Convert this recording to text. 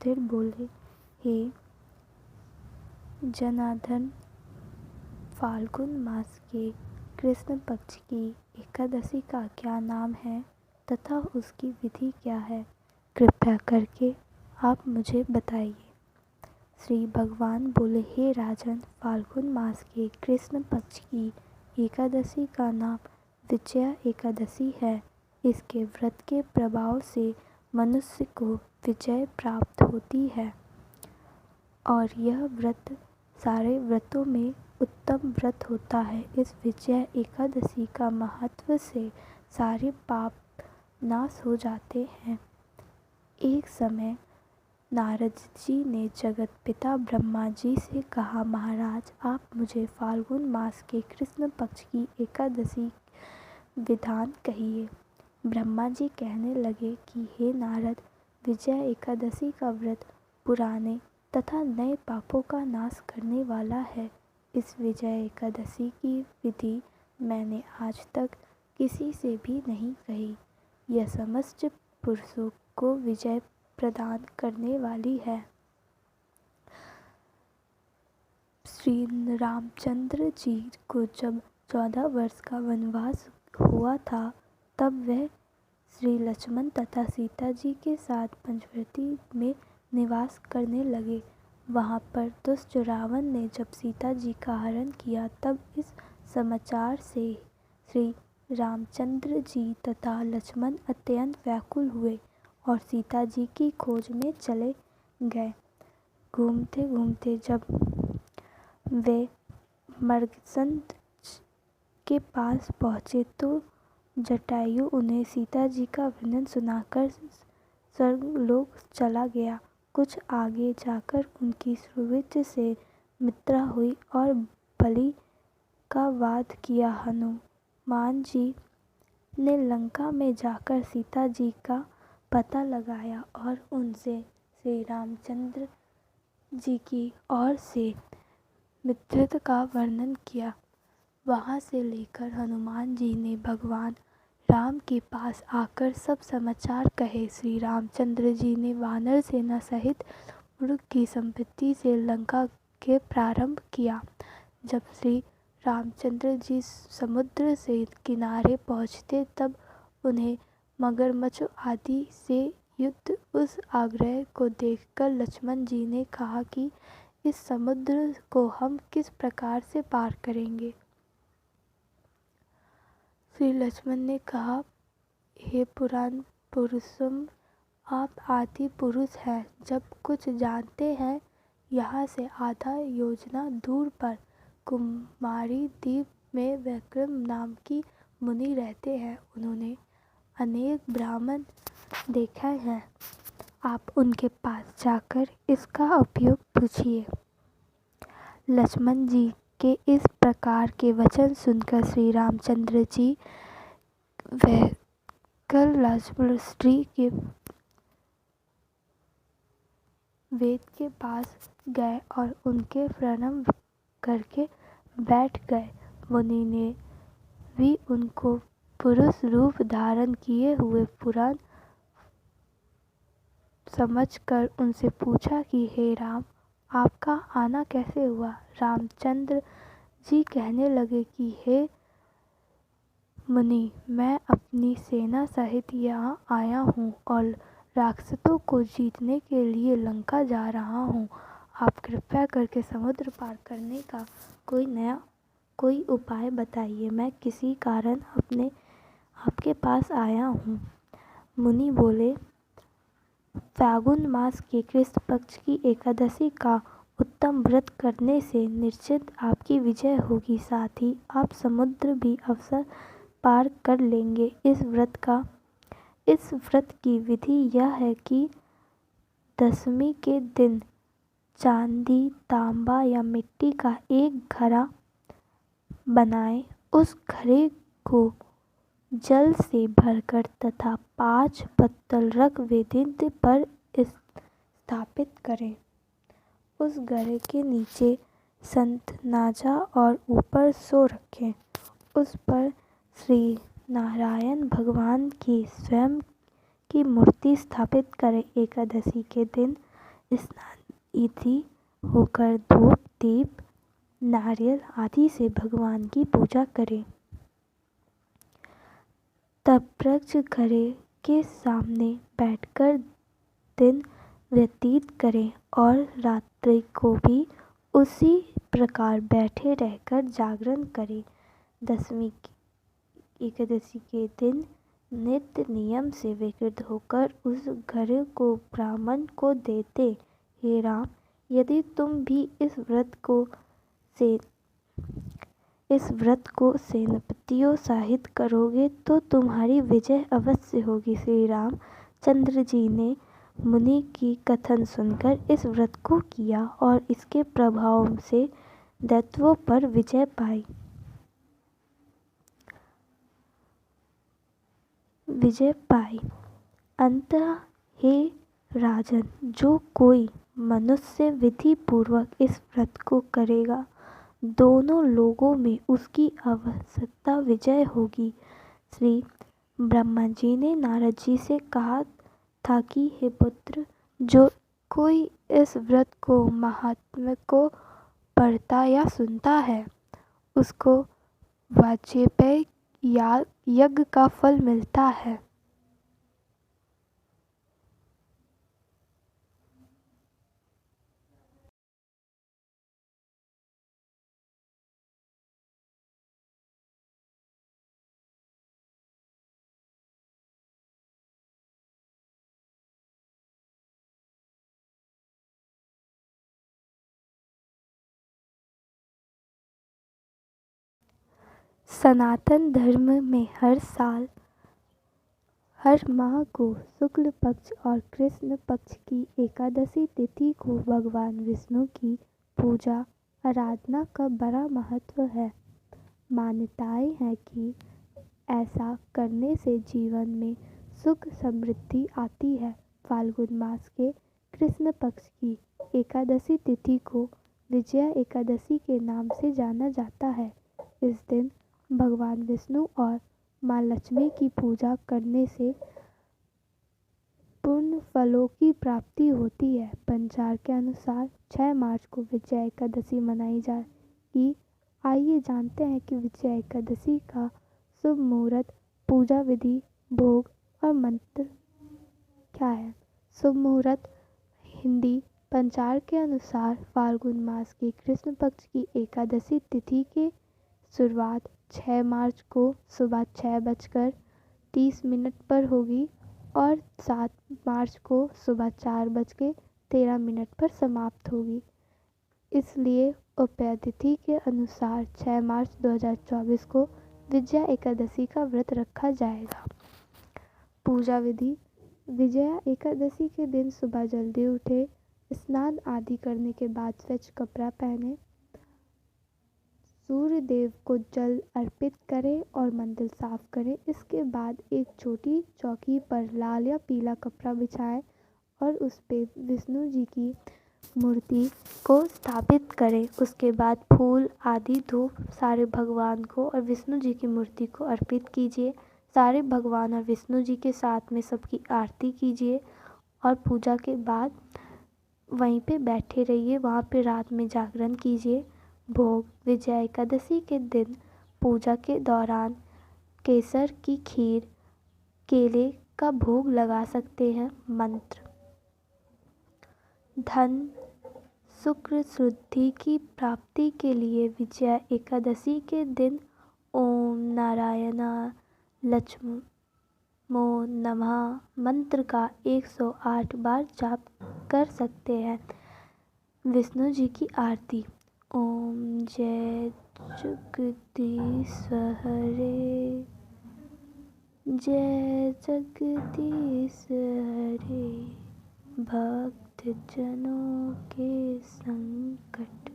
फिर बोले, हे जनार्दन, फाल्गुन मास के कृष्ण पक्ष की एकादशी का क्या नाम है तथा उसकी विधि क्या है? कृपया करके आप मुझे बताइए। श्री भगवान बोले, हे राजन, फाल्गुन मास के कृष्ण पक्ष की एकादशी का नाम विजया एकादशी है। इसके व्रत के प्रभाव से मनुष्य को विजय प्राप्त होती है और यह व्रत सारे व्रतों में उत्तम व्रत होता है। इस विजया एकादशी का महत्व से सारे पाप नाश हो जाते हैं। एक समय नारद जी ने जगत पिता ब्रह्मा जी से कहा, महाराज, आप मुझे फाल्गुन मास के कृष्ण पक्ष की एकादशी विधान कहिए। ब्रह्मा जी कहने लगे कि हे नारद, विजया एकादशी का व्रत पुराने तथा नए पापों का नाश करने वाला है। इस विजया एकादशी की विधि मैंने आज तक किसी से भी नहीं कही। यह समस्त पुरुषों को विजय प्रदान करने वाली है। श्री रामचंद्र जी को जब 14 वर्ष का वनवास हुआ था, तब वह श्री लक्ष्मण तथा सीता जी के साथ पंचवटी में निवास करने लगे। वहाँ पर दुष्ट रावण ने जब सीता जी का हरण किया, तब इस समाचार से श्री रामचंद्र जी तथा लक्ष्मण अत्यंत व्याकुल हुए और सीता जी की खोज में चले गए। घूमते घूमते जब वे मर्गसंध के पास पहुँचे तो जटायु उन्हें सीता जी का वर्णन सुनाकर स्वर्गलोक चला गया। कुछ आगे जाकर उनकी सुवृत्ति से मित्रता हुई और बलि का वध किया। हनुमान जी ने लंका में जाकर सीता जी का पता लगाया और उनसे श्री रामचंद्र जी की ओर से मित्रता का वर्णन किया। वहाँ से लेकर हनुमान जी ने भगवान राम के पास आकर सब समाचार कहे। श्री रामचंद्र जी ने वानर सेना सहित मृग की संपत्ति से लंका के प्रारंभ किया। जब श्री रामचंद्र जी समुद्र से किनारे पहुँचते, तब उन्हें मगरमच्छ आदि से युक्त उस आग्रह को देखकर लक्ष्मण जी ने कहा कि इस समुद्र को हम किस प्रकार से पार करेंगे। श्री लक्ष्मण ने कहा, हे पुराण पुरुषों, आप आदि पुरुष हैं, जब कुछ जानते हैं। यहाँ से आधा योजना दूर पर कुमारी द्वीप में विक्रम नाम की मुनि रहते हैं। उन्होंने अनेक ब्राह्मण देखे हैं। आप उनके पास जाकर इसका उपयोग पूछिए। लक्ष्मण जी के इस प्रकार के वचन सुनकर श्री रामचंद्र जी वैकल राजश्री के वेद के पास गए और उनके प्रणाम करके बैठ गए। मुनि ने भी उनको पुरुष रूप धारण किए हुए पुराण समझकर उनसे पूछा कि हे राम, आपका आना कैसे हुआ। रामचंद्र जी कहने लगे कि हे मुनि, मैं अपनी सेना सहित यहाँ आया हूँ और राक्षसों को जीतने के लिए लंका जा रहा हूँ। आप कृपया करके समुद्र पार करने का कोई उपाय बताइए। मैं किसी कारण आपके पास आया हूँ। मुनि बोले, फाल्गुन मास के कृष्ण पक्ष की एकादशी का उत्तम व्रत करने से निश्चित आपकी विजय होगी, साथ ही आप समुद्र भी अवश्य पार कर लेंगे। इस व्रत की विधि यह है कि दशमी के दिन चांदी, तांबा या मिट्टी का एक घड़ा बनाएं। उस घड़े को जल से भरकर तथा 5 पत्तल रख वेदिंत पर स्थापित करें। उस घड़े के नीचे शंखनाजा और ऊपर सौ रखें। उस पर श्री नारायण भगवान की स्वयं की मूर्ति स्थापित करें। एकादशी के दिन स्नान इति होकर धूप दीप नारियल आदि से भगवान की पूजा करें। तब वृक्ष घरे के सामने बैठकर दिन व्यतीत करें और रात्रि को भी उसी प्रकार बैठे रहकर जागरण करें। दसवीं एकादशी के दिन नित्य नियम से विकृत होकर उस घर को ब्राह्मण को देते। हे राम, यदि तुम भी इस व्रत को सेनापतियों सहित करोगे तो तुम्हारी विजय अवश्य होगी। श्री राम चंद्र जी ने मुनि की कथन सुनकर इस व्रत को किया और इसके प्रभाव से दैत्यों पर विजय पाई। अंततः हे राजन, जो कोई मनुष्य विधि पूर्वक इस व्रत को करेगा, दोनों लोगों में उसकी आवश्यकता विजय होगी। श्री ब्रह्मा जी ने नारद जी से कहा था कि हे पुत्र, जो कोई इस व्रत को महात्म्य को पढ़ता या सुनता है, उसको वाजपेय यज्ञ का फल मिलता है। सनातन धर्म में हर माह को शुक्ल पक्ष और कृष्ण पक्ष की एकादशी तिथि को भगवान विष्णु की पूजा आराधना का बड़ा महत्व है। मान्यताएं हैं कि ऐसा करने से जीवन में सुख समृद्धि आती है। फाल्गुन मास के कृष्ण पक्ष की एकादशी तिथि को विजया एकादशी के नाम से जाना जाता है। इस दिन भगवान विष्णु और माँ लक्ष्मी की पूजा करने से पुण्य फलों की प्राप्ति होती है। पंचांग के अनुसार 6 मार्च को विजया एकादशी मनाई जाएगी। आइए जानते हैं कि विजया एकादशी का शुभ मुहूर्त, पूजा विधि, भोग और मंत्र क्या है। शुभ मुहूर्त हिंदी पंचांग के अनुसार फाल्गुन मास की कृष्ण पक्ष की एकादशी तिथि के शुरुआत 6 मार्च को सुबह 6:30 पर होगी और 7 मार्च को सुबह 4:13 पर समाप्त होगी। इसलिए उपायतिथि के अनुसार 6 मार्च 2024 को विजया एकादशी का व्रत रखा जाएगा। पूजा विधि। विजया एकादशी के दिन सुबह जल्दी उठे, स्नान आदि करने के बाद स्वच्छ कपड़ा पहने, सूर्य देव को जल अर्पित करें और मंदिर साफ करें। इसके बाद एक छोटी चौकी पर लाल या पीला कपड़ा बिछाएं और उस पर विष्णु जी की मूर्ति को स्थापित करें। उसके बाद फूल आदि धूप सारे भगवान को और विष्णु जी की मूर्ति को अर्पित कीजिए। सारे भगवान और विष्णु जी के साथ में सबकी आरती कीजिए और पूजा के बाद वहीं पे बैठे रहिए, वहाँ पे रात में जागरण कीजिए। भोग। विजया एकादशी के दिन पूजा के दौरान केसर की खीर, केले का भोग लगा सकते हैं। मंत्र। धन सुख समृद्धि की प्राप्ति के लिए विजया एकादशी के दिन ओम नारायणाय लक्ष्मणो नमः मंत्र का 108 बार जाप कर सकते हैं। विष्णु जी की आरती। ओम जय जगदीश हरे, जय जगदीश हरे, भक्त जनों के संकट